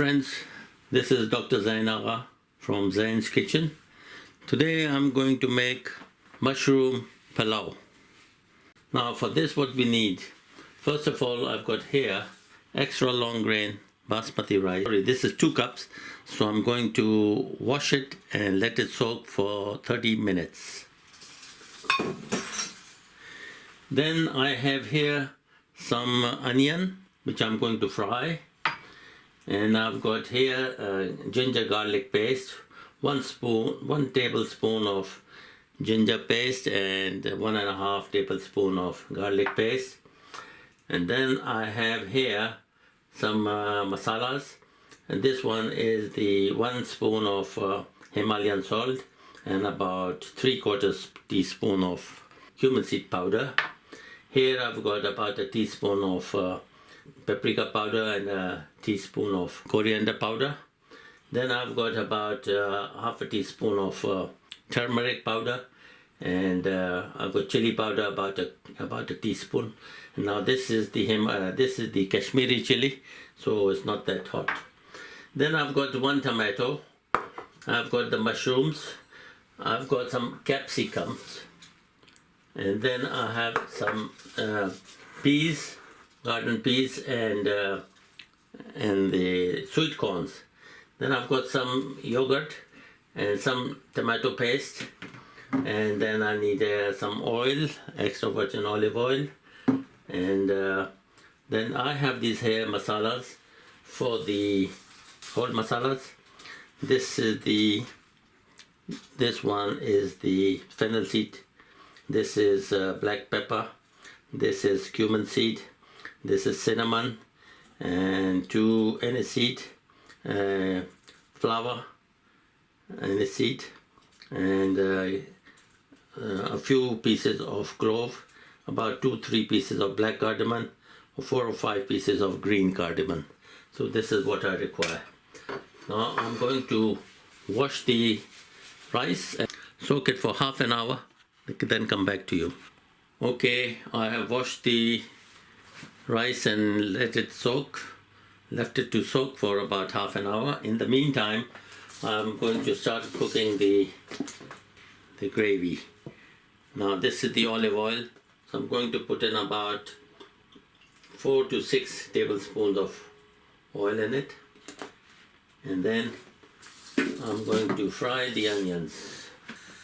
friends, this is Dr. Zain Agha from Zain's Kitchen. Today I'm going to make mushroom pilau. Now for this what we need, first of all I've got here extra long grain basmati rice. This is 2 cups, so I'm going to wash it and let it soak for 30 minutes. Then I have here some onion which I'm going to fry, and I've got here ginger garlic paste, 1 tablespoon of ginger paste and 1.5 tablespoon of garlic paste. And then I have here some masalas, and this one is the 1 spoon of Himalayan salt and about 3/4 teaspoon of cumin seed powder. Here I've got about a teaspoon of paprika powder and a teaspoon of coriander powder. Then I've got about half a teaspoon of turmeric powder, and I've got chili powder about a teaspoon. Now this is the Kashmiri chili, so it's not that hot. Then I've got 1 tomato, I've got the mushrooms, I've got some capsicums, and then I have some peas, garden peas, and the sweet corns. Then I've got some yogurt and some tomato paste, and then I need some oil, extra virgin olive oil, and then I have these here masalas for the whole masalas. This one is the fennel seed, this is black pepper, this is cumin seed, this is cinnamon, and 2 aniseed, flour, aniseed, and a few pieces of clove, about 2-3 pieces of black cardamom, or 4 or 5 pieces of green cardamom. So this is what I require. Now I'm going to wash the rice and soak it for half an hour, then come back to you. Okay, I have washed the rice and let it soak, left it to soak for about half an hour. In the meantime, I'm going to start cooking the gravy. Now this is the olive oil, so I'm going to put in about 4 to 6 tablespoons of oil in it, and then I'm going to fry the onions.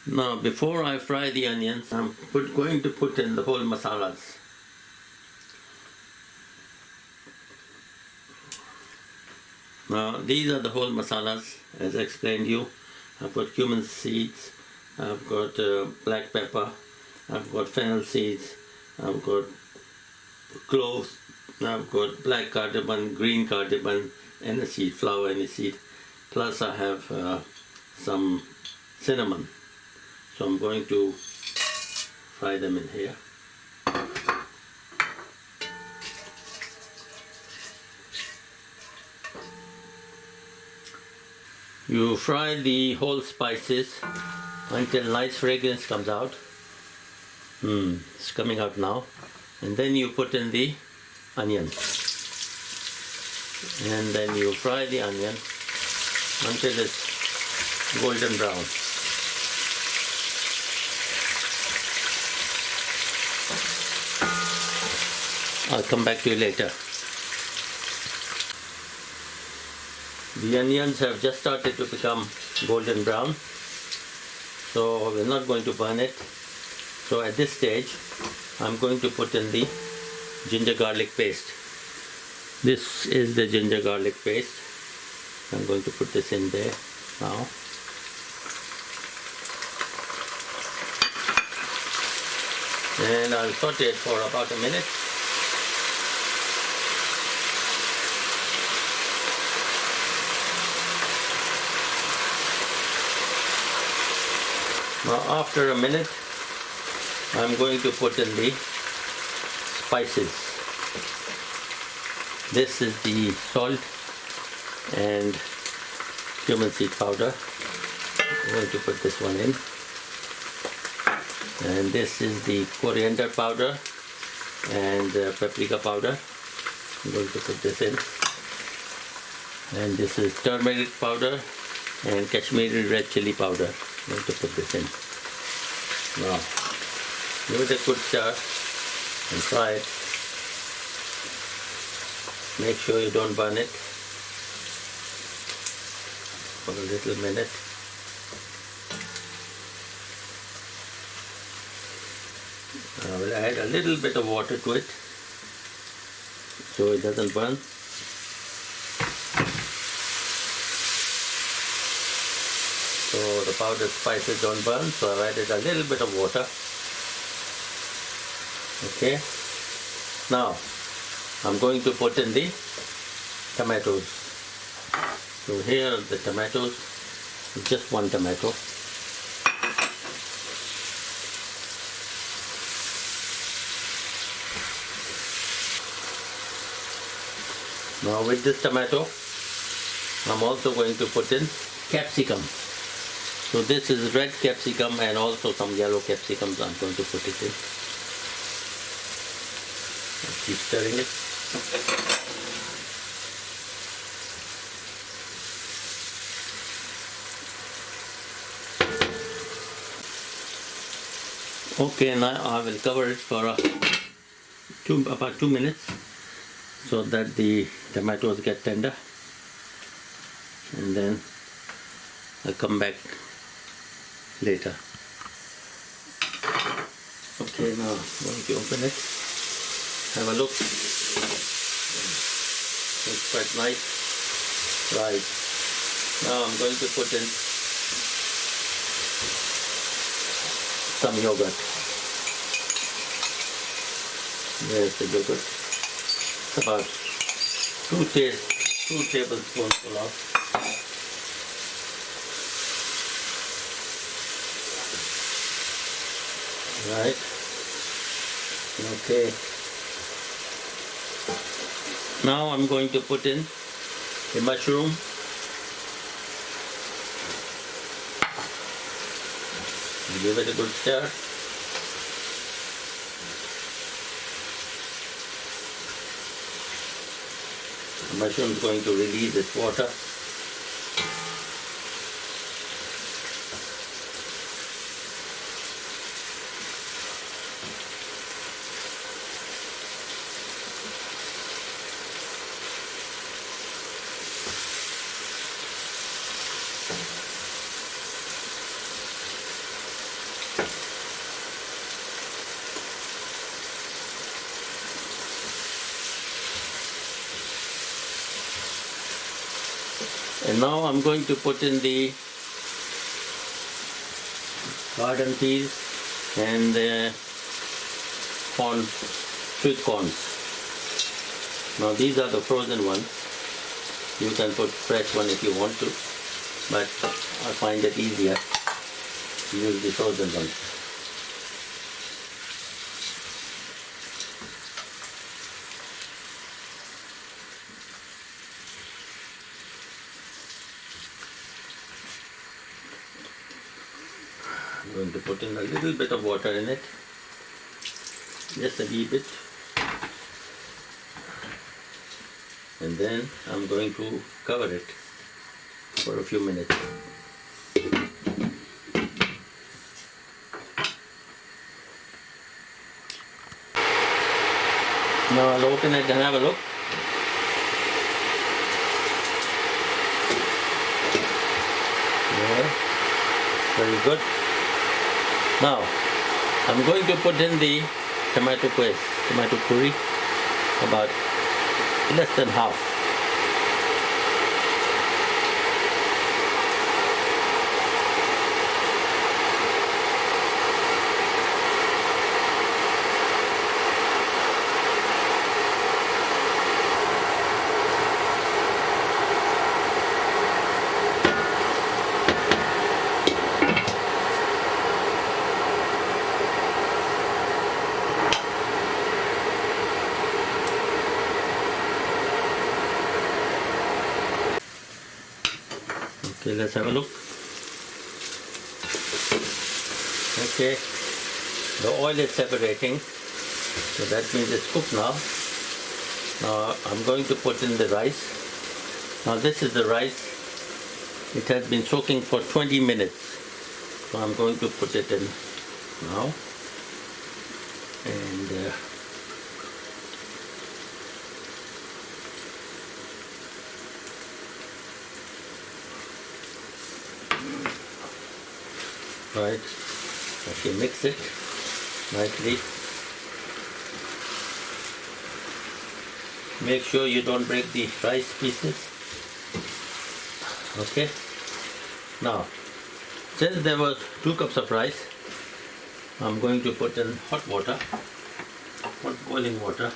Now before I fry the onions, I'm going to put in the whole masalas. Now these are the whole masalas, as I explained to you. I've got cumin seeds, I've got black pepper, I've got fennel seeds, I've got cloves, I've got black cardamom, green cardamom, aniseed, flower aniseed, plus I have some cinnamon. So I'm going to fry them in here. You fry the whole spices until nice fragrance comes out. It's coming out now. And then you put in the onion. And then you fry the onion until it's golden brown. I'll come back to you later. The onions have just started to become golden brown, so we're not going to burn it. So at this stage, I'm going to put in the ginger garlic paste. This is the ginger garlic paste. I'm going to put this in there now. And I'll saute it for about a minute. Now after a minute, I'm going to put in the spices. This is the salt and cumin seed powder. I'm going to put this one in. And this is the coriander powder and paprika powder. I'm going to put this in. And this is turmeric powder and Kashmiri red chili powder. I'm going to put this in. Now, give it a good stir and fry it. Make sure you don't burn it for a little minute. I will add a little bit of water to it so it doesn't burn. So the powdered spices don't burn, so I've added a little bit of water. Okay. Now I'm going to put in the tomatoes. So here are the tomatoes, just one tomato. Now with this tomato, I'm also going to put in capsicum. So this is red capsicum and also some yellow capsicums I'm going to put it in. I'll keep stirring it. Okay, now I will cover it for about 2 minutes so that the tomatoes get tender, and then I'll come back later. Okay, now I'm going to open it. Have a look. It's quite nice. Right. Now I'm going to put in some yogurt. There's the yogurt. It's about 2 tablespoons full of. Right. Okay. Now I'm going to put in the mushroom. Give it a good stir. The mushroom is going to release its water. And now I'm going to put in the garden peas and the corn, sweet corns. Now these are the frozen ones. You can put fresh one if you want to, but I find it easier to use the frozen ones. I'm going to put in a little bit of water in it, just a wee bit, and then I'm going to cover it for a few minutes. Now I'll open it and have a look. Yeah, very good. Now, I'm going to put in the tomato paste, tomato puree, about less than half. Okay, let's have a look. Okay, the oil is separating, so that means it's cooked now. Now I'm going to put in the rice. Now this is the rice. It has been soaking for 20 minutes. So I'm going to put it in now. And right, okay, mix it nicely. Make sure you don't break the rice pieces. Okay. Now, since there was 2 cups of rice, I'm going to put in hot water, hot boiling water,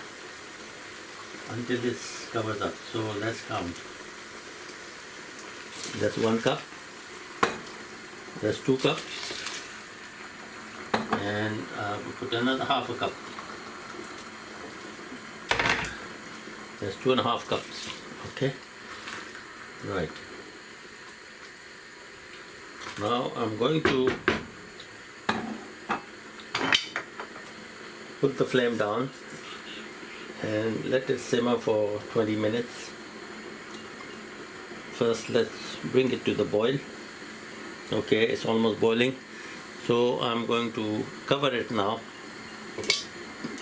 until this covers up. So let's count. That's 1 cup. That's 2 cups. And we'll put another half a cup. That's 2.5 cups. Okay. Right. Now I'm going to put the flame down and let it simmer for 20 minutes. First, let's bring it to the boil. Okay, it's almost boiling. So I'm going to cover it now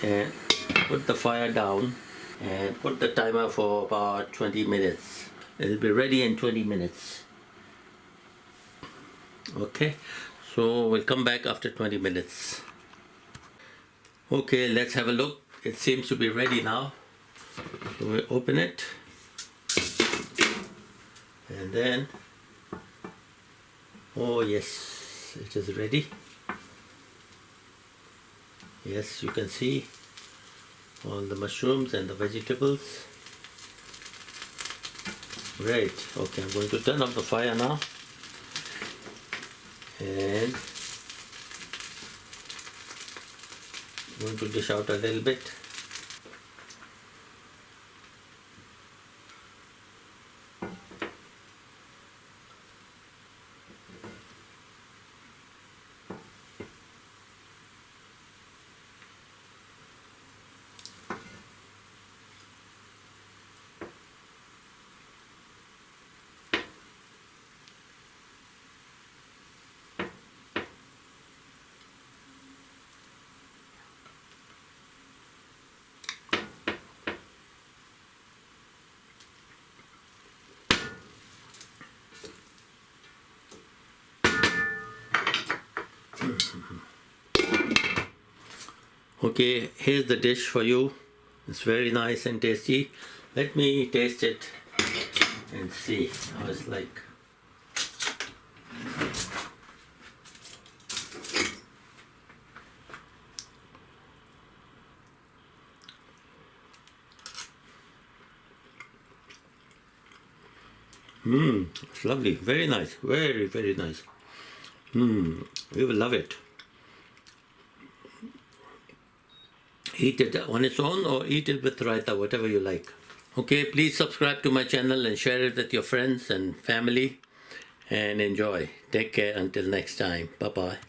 and put the fire down and put the timer for about 20 minutes. It'll be ready in 20 minutes. Okay, so we'll come back after 20 minutes. Okay, let's have a look. It seems to be ready now. So we open it. And then, oh yes, it is ready. Yes, you can see all the mushrooms and the vegetables. Great. Okay, I'm going to turn off the fire now. And I'm going to dish out a little bit. Okay, here's the dish for you. It's very nice and tasty. Let me taste it and see how it's like. It's lovely. Very nice. Very, very nice. You will love it. Eat it on its own or eat it with raita, whatever you like. Okay, please subscribe to my channel and share it with your friends and family and enjoy. Take care until next time. Bye-bye.